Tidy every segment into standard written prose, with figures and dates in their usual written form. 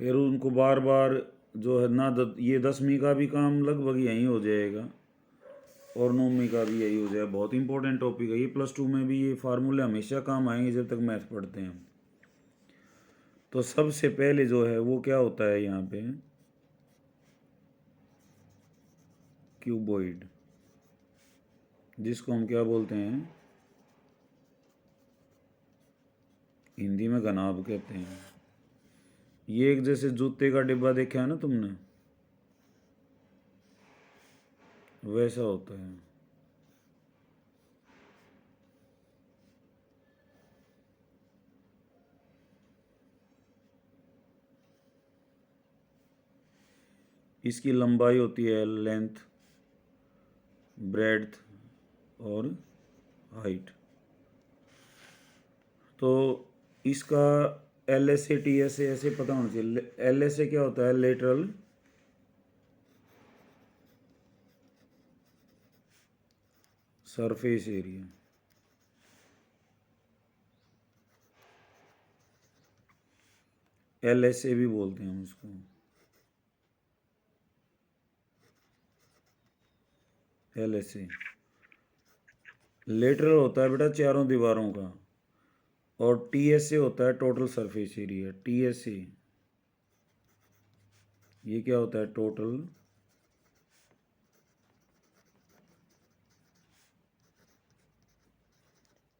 फिर उनको बार बार जो है ना ये 10वीं का भी काम लगभग यहीं हो जाएगा और 9वीं का भी यही हो जाएगा। बहुत इंपॉर्टेंट टॉपिक है ये, +2 में भी ये फार्मूले हमेशा काम आएंगे जब तक मैथ पढ़ते हैं। तो सबसे पहले जो है वो क्या होता है यहाँ पे, क्यूबॉइड, जिसको हम क्या बोलते हैं, हिंदी में घनाभ कहते हैं। ये एक जैसे जूते का डिब्बा देखा है ना तुमने, वैसा होता है। इसकी लंबाई होती है लेंथ, ब्रेड्थ और हाइट। तो इसका LSA TSA ऐसे पता होना चाहिए। LSA क्या होता है, लेटरल सरफेस एरिया। LSA भी बोलते हैं हम इसको। LSA लेटरल होता है बेटा चारों दीवारों का, और TSA होता है टोटल सरफेस एरिया। TSA ये क्या होता है, टोटल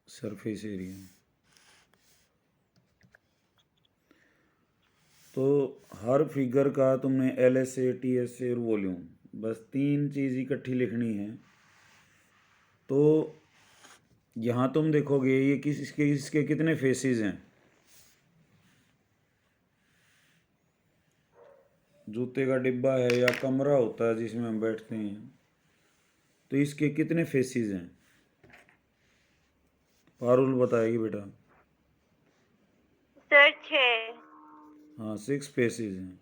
सरफेस एरिया। तो हर फिगर का तुमने LSA TSA और वॉल्यूम, बस 3 चीज़ इकट्ठी लिखनी है। तो यहाँ तुम देखोगे ये इसके कितने फेसेस हैं। जूते का डिब्बा है या कमरा होता है जिसमें हम बैठते हैं, तो इसके कितने फेसेस हैं, पारुल बताएगी बेटा। सर 6। हाँ 6 फेसेस हैं।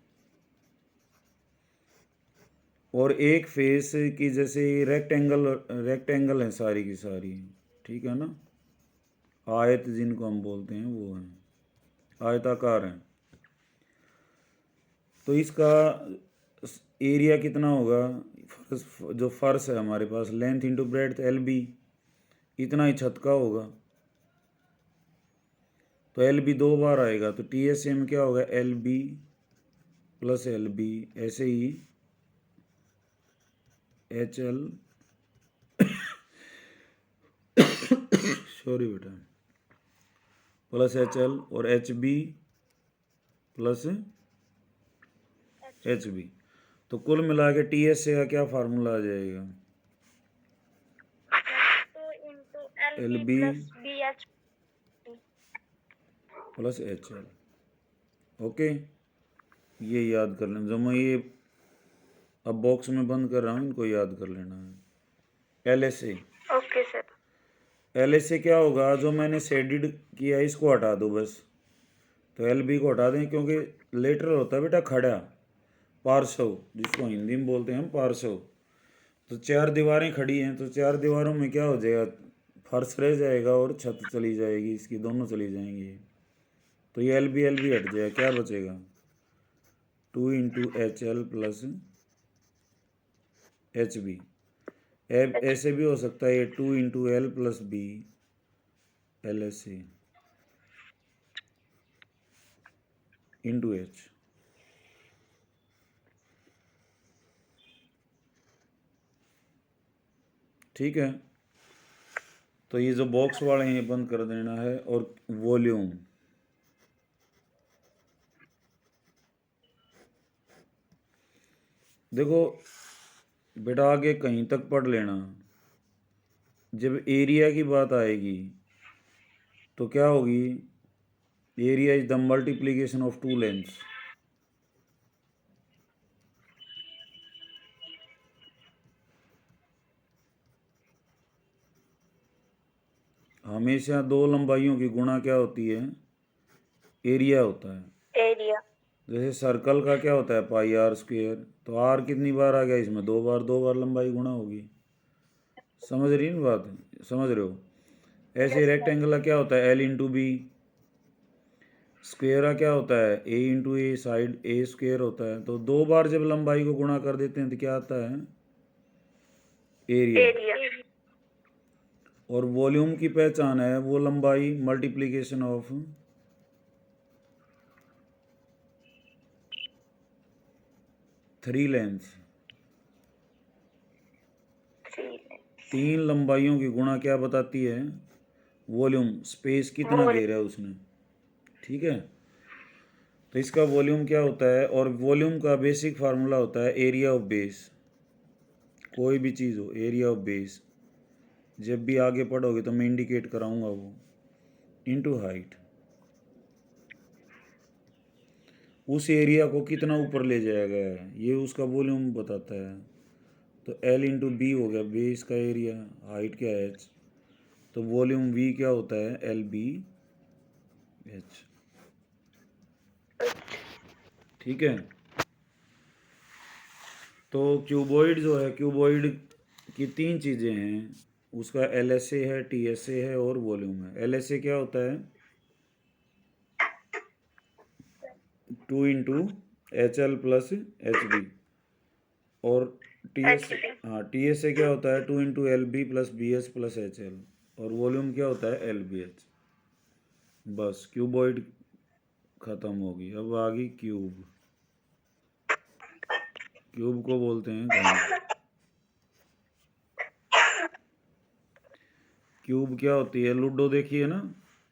और एक फेस की जैसे रेक्टेंगल है सारी की सारी, ठीक है ना, आयत जिनको हम बोलते हैं वो है, आयताकार है। तो इसका एरिया कितना होगा, जो फर्श है हमारे पास, लेंथ इंटू ब्रेड्थ LB, इतना ही छत का होगा। तो LB 2 बार आएगा, तो TSA में क्या होगा, LB + LB, ऐसे ही HL सॉरी बेटा, +HL और HB + HB। तो कुल मिला के TSA का क्या फार्मूला आ जाएगा, LB + HL। ओके, ये याद कर लेना। जो मैं ये अब बॉक्स में बंद कर रहा हूँ, इनको याद कर लेना है। LSA, okay sir. LSA क्या होगा, जो मैंने शेडिड किया है इसको हटा दो बस। तो LB को हटा दें, क्योंकि लेटरल होता है बेटा खड़ा, पार्श्व, जिसको हिंदी में बोलते हैं हम पार्श्व। तो 4 दीवारें खड़ी हैं, तो 4 दीवारों में क्या हो जाएगा, फर्श रह जाएगा और छत चली जाएगी, इसकी दोनों चली जाएंगी। तो ये LB हट जाएगा, क्या बचेगा, 2 × HL + HB। ऐसे भी हो सकता है, ये 2 × L + B LSA × H। ठीक है, तो ये जो बॉक्स वाले हैं ये बंद कर देना है। और वॉल्यूम, देखो बेटा आगे कहीं तक पढ़ लेना, जब एरिया की बात आएगी तो क्या होगी, area is the multiplication of 2 lengths. हमेशा 2 लंबाइयों की गुणा क्या होती है, एरिया होता है। एरिया। जैसे सर्कल का क्या होता है, πr², तो r कितनी बार आ गया इसमें, 2 बार, 2 बार लंबाई गुणा होगी। समझ रही है ना बात, समझ रहे हो। ऐसे रेक्टेंगल का क्या होता है, L × B, स्क्वेयर क्या होता है, ए इंटू ए, साइड ए स्क्वेयर होता है। तो 2 बार जब लंबाई को गुणा कर देते हैं तो क्या आता है, एरिया। और वॉल्यूम की पहचान है वो लंबाई मल्टीप्लिकेशन ऑफ 3 लेंथ। 3 लंबाइयों की गुणा क्या बताती है, वॉल्यूम, स्पेस कितना घेरा है उसने। ठीक है, तो इसका वॉल्यूम क्या होता है, और वॉल्यूम का बेसिक फार्मूला होता है एरिया ऑफ बेस। कोई भी चीज़ हो, एरिया ऑफ बेस, जब भी आगे पढ़ोगे तो मैं इंडिकेट कराऊंगा वो, इनटू हाइट। उस एरिया को कितना ऊपर ले जाएगा ये उसका वॉल्यूम बताता है। तो L इंटू बी हो गया बेस का एरिया, हाइट क्या है h, तो वॉल्यूम V क्या होता है, LBH। ठीक है, तो क्यूबॉइड जो है, क्यूबॉइड की 3 चीज़ें हैं, उसका LSA है, TSA है और वॉल्यूम है। LSA क्या होता है, 2 इंटू HL प्लस HB। और हाँ, TSA क्या होता है, 2 into LB plus BH plus HL। और वॉल्यूम क्या होता है, LBH। बस क्यूबॉइड खत्म होगी। अब आ गई क्यूब। क्यूब को बोलते हैं घन। क्यूब क्या होती है, लूडो देखिए ना,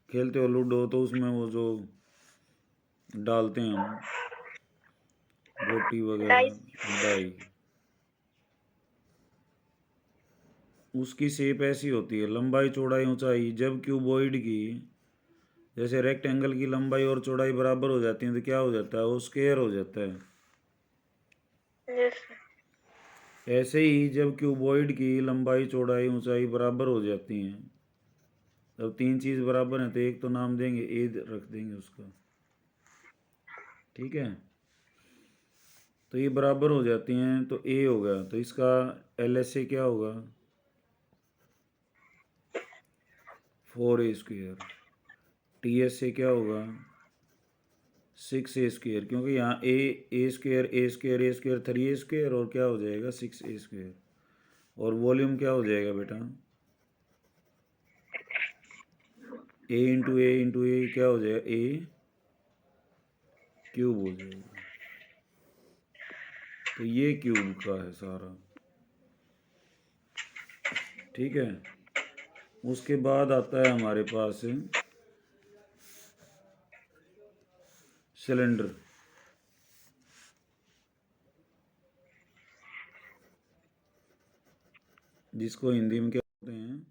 खेलते हो लूडो, तो उसमें वो जो डालते हैं हम गोटी वगैरह, डाई, उसकी शेप ऐसी होती है, लंबाई चौड़ाई ऊंचाई। जब क्यूबॉइड की, जैसे रेक्टेंगल की लंबाई और चौड़ाई बराबर हो जाती है तो क्या हो जाता है, वो स्क्वायर हो जाता है। ऐसे ही जब क्यूबॉइड की लंबाई चौड़ाई ऊंचाई बराबर हो जाती हैं, जब 3 चीज़ बराबर हैं तो एक तो नाम देंगे, ए रख देंगे उसका। ठीक है, तो ये बराबर हो जाती हैं तो ए होगा, तो इसका LSA क्या होगा, 4A²। TSA क्या होगा, 6A², क्योंकि यहाँ A² 3A² और क्या हो जाएगा 6A²। और वॉल्यूम क्या हो जाएगा बेटा, A इंटू ए क्या हो जाएगा, A³ हो जाएगा। तो ये क्यूब का है सारा। ठीक है, उसके बाद आता है हमारे पास सिलेंडर, जिसको हिंदी में क्या बोलते हैं,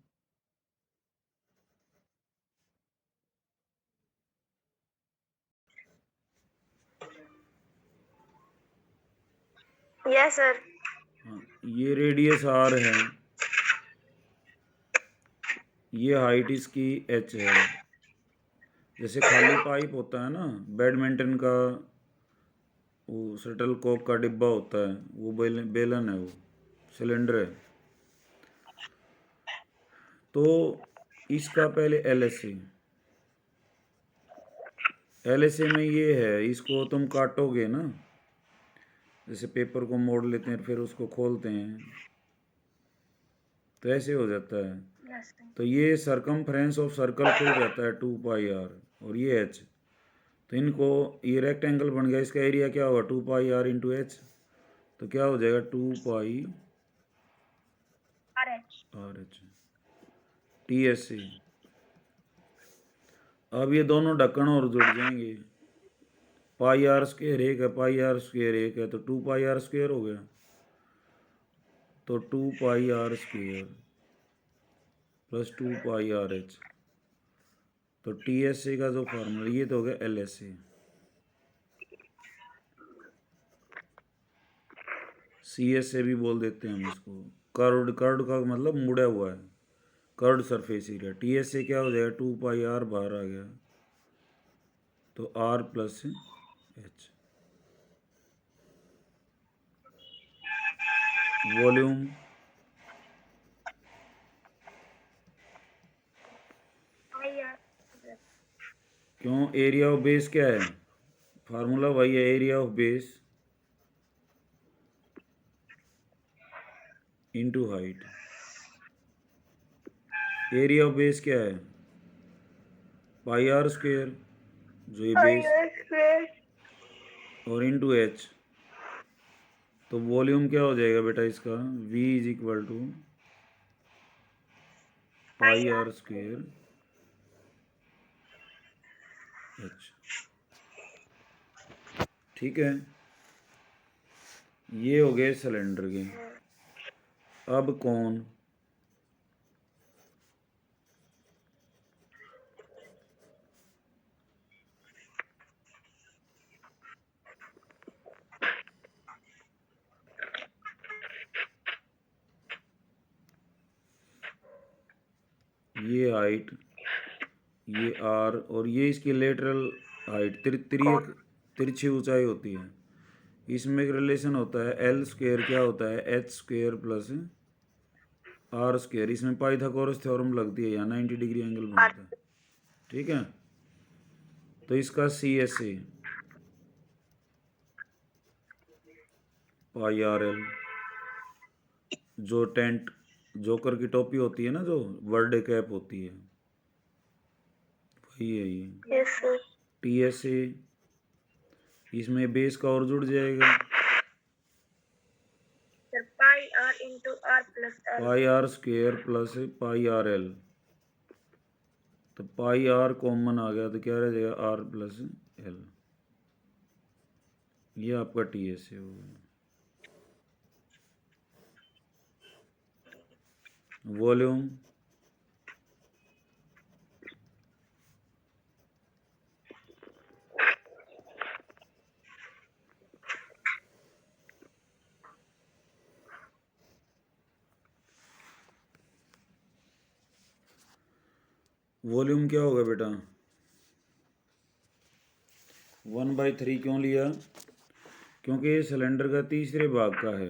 यस सर। हाँ, ये रेडियस R है, ये हाइट इसकी H है। जैसे खाली पाइप होता है ना, बैडमिंटन का वो शटल कॉक का डिब्बा होता है, वो बेलन है, वो सिलेंडर है। तो इसका पहले LSA में ये है, इसको तुम काटोगे ना, जैसे पेपर को मोड़ लेते हैं फिर उसको खोलते हैं, तो ऐसे हो जाता है। तो ये सरकमफ्रेंस ऑफ सर्कल खुल जाता है 2πr, और ये h। तो इनको, ये रेक्टेंगल बन गया, इसका एरिया क्या होगा, 2πr इंटू h। तो क्या हो जाएगा, 2πr h TSA। अब ये दोनों ढक्कन और जुड़ जाएंगे, πr² एक है, πr² एक है, तो 2πr² हो गया। तो 2πr² प्लस 2πrh। तो TSA का जो फार्मूला, ये तो हो गया LSA। CSA भी बोल देते हैं हम इसको, कर्व्ड। कर्व्ड का मतलब मुड़ा हुआ है, कर्व्ड सरफेस एरिया। TSA क्या हो जाएगा, 2πr बाहर आ गया, तो R प्लस H। वॉल्यूम क्यों? एरिया ऑफ बेस क्या है? फार्मूला वही है, area of base into height. Area of base क्या है? पाई आर स्क्वेयर, जो ये बेस, और इंटू एच। तो वॉल्यूम क्या हो जाएगा बेटा इसका? V is equal to pi r square h. ठीक है, ये हो गए सिलेंडर के। अब कौन? ये हाइट, ये आर, और ये इसकी लेटरल हाइट, तिरछी ऊंचाई होती है। इसमें एक रिलेशन होता है, एल स्क्वेयर क्या होता है? H square plus r square. इसमें पाइथागोरस थ्योरम लगती है, यहाँ 90 डिग्री एंगल बनता है। ठीक है, तो इसका C S A pi r l, जो टेंट जोकर की टोपी होती है ना, जो बर्थडे कैप होती है, वही है ये। टी एस ए, इसमें बेस का और जुड़ जाएगा, pi r square plus pi r l. तो पाई आर कॉमन आ गया तो क्या रह जाएगा? R plus l. ये आपका टी एस ए हो गया। वॉल्यूम वॉल्यूम क्या होगा बेटा? 1/3 क्यों लिया? क्योंकि ये सिलेंडर का तीसरे भाग का है,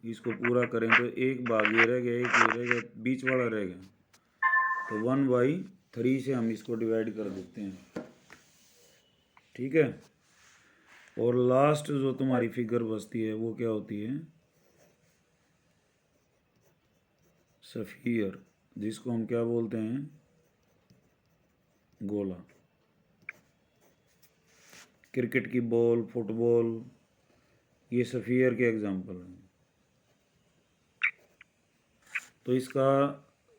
इसको पूरा करें तो एक भाग ये रह गया, एक ये रह गया, बीच वाला रह गया, तो 1/3 से हम इसको डिवाइड कर देते हैं। ठीक है, और लास्ट जो तुम्हारी फिगर बचती है वो क्या होती है? सफियर, जिसको हम क्या बोलते हैं? गोला। क्रिकेट की बॉल, फुटबॉल, ये सफियर के एग्जाम्पल हैं। तो इसका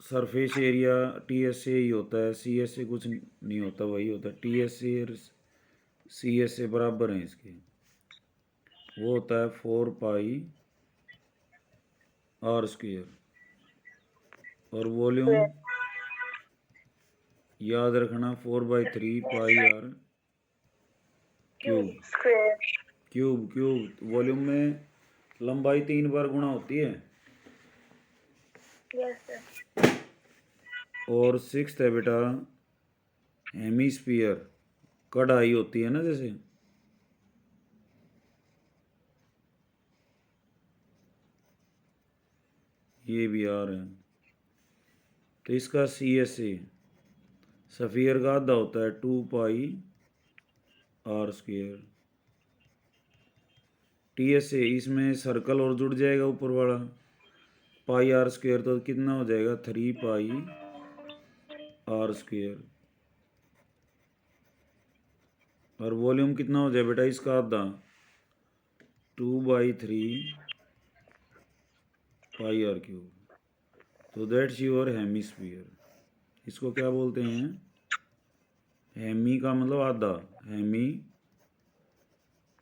surface area T S A ही होता है, सी एस ए कुछ नहीं होता, वही होता है टी एस ए और सी एस ए बराबर हैं इसके। वो होता है 4 पाई आर स्क्वेयर। और वॉल्यूम याद रखना 4/3 पाई आर क्यूब। क्यूब वॉल्यूम में लंबाई 3 बार गुणा होती है। और 6th है बेटा हेमीस्फीयर, कढ़ाई होती है ना जैसे, ये भी आर है। तो इसका सी एस ए सफियर का आधा होता है 2 pi r square. T S A, इसमें सर्कल और जुड़ जाएगा ऊपर वाला, पाई आर स्क्वेयर, तो कितना हो जाएगा? 3 पाई आर स्क्वेयर। और वॉल्यूम कितना हो जाए बेटा इसका? आधा, 2/3 पाई आर क्यूब। तो दैट्स योर हेमीस्फीयर। इसको क्या बोलते हैं? हेमी का मतलब आधा, हेमी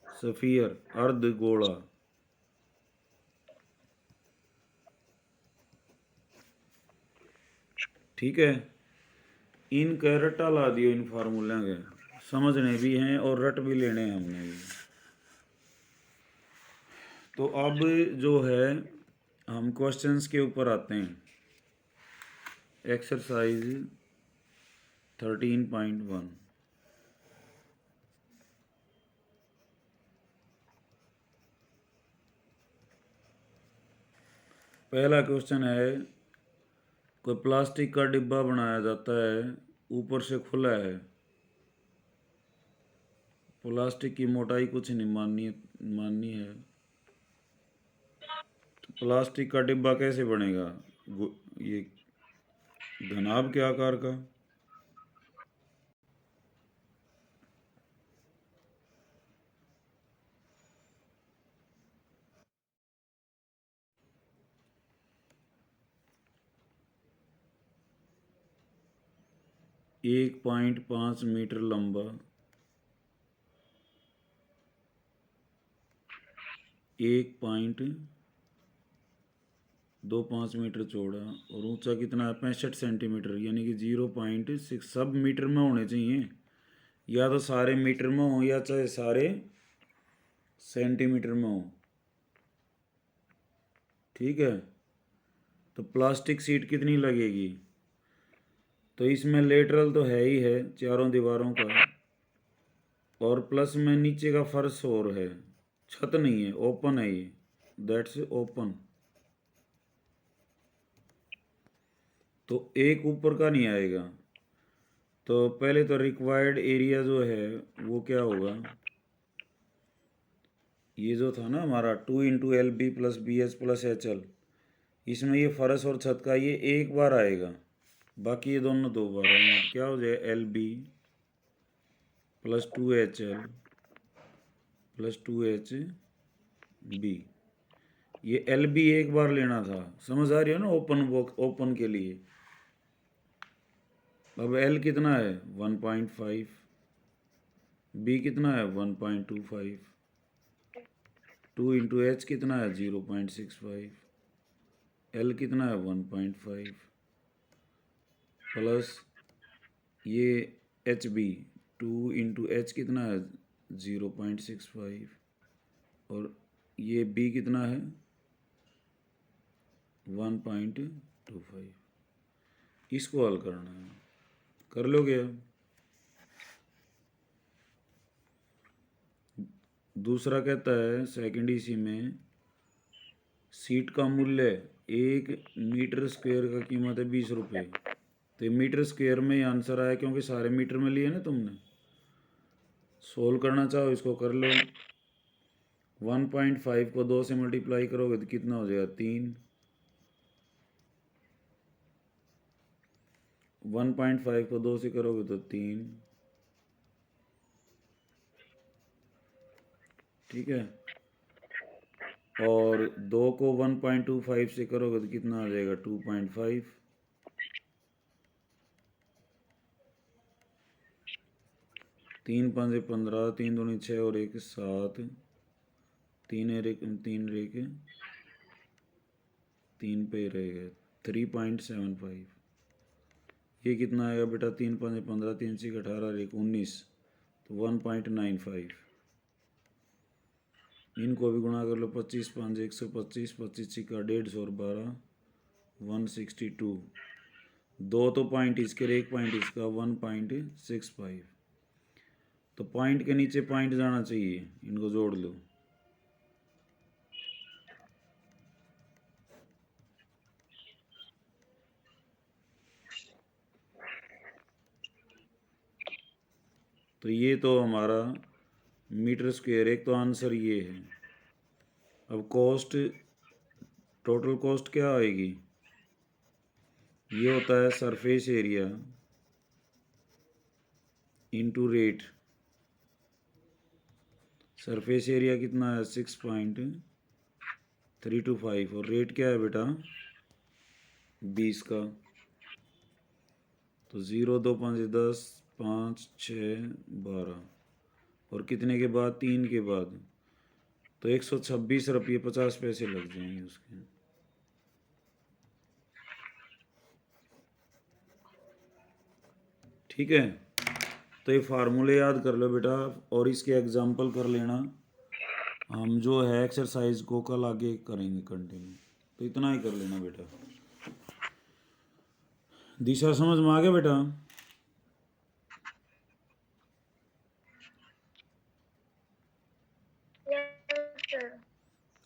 सफियर, अर्ध गोला। ठीक है, इन के रट्टा ला दियो, इन फार्मूला के समझने भी हैं और रट भी लेने हैं हमने भी। तो अब जो है हम क्वेश्चंस के ऊपर आते हैं। एक्सरसाइज 13.1। पहला क्वेश्चन है, कोई प्लास्टिक का डिब्बा बनाया जाता है, ऊपर से खुला है प्लास्टिक की मोटाई कुछ नहीं माननी माननी है। तो प्लास्टिक का डिब्बा कैसे बनेगा? ये घनाभ के आकार का। 1.5 मीटर लंबा, 1.25 मीटर चौड़ा और ऊंचा कितना है? 65 सेंटीमीटर, यानी कि 0.6। सब मीटर में होने चाहिए, या तो सारे मीटर में हो या चाहे सारे सेंटीमीटर में हो। ठीक है। तो प्लास्टिक सीट कितनी लगेगी? तो इसमें लेटरल तो है ही है चारों दीवारों का, और प्लस में नीचे का फर्श और है, छत नहीं है, ओपन है ये, दैट्स ओपन। तो एक ऊपर का नहीं आएगा। तो पहले तो रिक्वायर्ड एरिया जो है वो क्या होगा? ये जो था ना हमारा 2 × LB + BH + HL, इसमें ये फर्श और छत का ये एक बार आएगा, बाकी ये दोनों दो बार आएंगे। क्या हो जाए? LB + 2HL + 2HB। ये LB एक बार लेना था, समझ आ रही है ना? ओपन बॉक्स ओपन के लिए। अब L कितना है? 1.5। B कितना है? 1.25। 2 × H कितना है? 0.65। L कितना है? 1.5 प्लस ये HB 2 × H कितना है? 0.65 और ये B कितना है? 1.25। इसको हल करना है, कर लोगे? दूसरा कहता है सेकंड इसी में, सीट का मूल्य 1 मीटर स्क्वायर का कीमत है 20 रुपये। तो मीटर स्क्वायर में ही आंसर आया, क्योंकि सारे मीटर में लिए ना तुमने। सोल्व करना चाहो इसको कर लो। 1.5 को 2 से मल्टीप्लाई करोगे तो कितना हो जाएगा? 3। 1.5 को 2 से करोगे तो 3। ठीक है। और 2 को 1.25 से करोगे तो कितना आ जाएगा? 2.5। 3 × 5 = 15, 3 दूनी 6 और 1 7, 3 एक 3 पे रहेगा 3.75। ये कितना आएगा बेटा? 3 × 5 = 15, 3 × 6 = 18 और 1 19, तो 1.95। इनको भी गुणा कर लो। 25 × 5 = 125, 25 × 6 = 150 और 12 162। 2 तो पॉइंट इसके, 1 पॉइंट इसका, 1.65। तो पॉइंट के नीचे पॉइंट जाना चाहिए, इनको जोड़ लो। तो ये तो हमारा मीटर स्क्वायर, एक तो आंसर ये है। अब कॉस्ट, टोटल कॉस्ट क्या आएगी? ये होता है surface area into rate. Surface area कितना है? 6.325 और रेट क्या है बेटा? 20 का। तो 0 2 5 10 5 6 12 और कितने के बाद? 3 के बाद। तो 126 रुपये 50 पैसे लग जाएंगे उसके। ठीक है। तो ये फार्मूले याद कर लो बेटा, और इसके एग्जाम्पल कर लेना। हम जो है एक्सरसाइज को कल आगे करेंगे कंटिन्यू। तो इतना ही कर लेना बेटा। दिशा समझ में आ गया बेटा?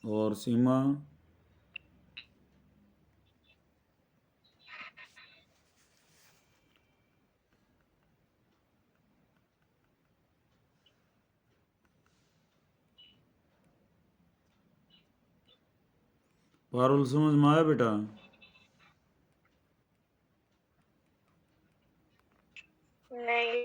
और सीमा? पारुल समझ में आया बेटा? नहीं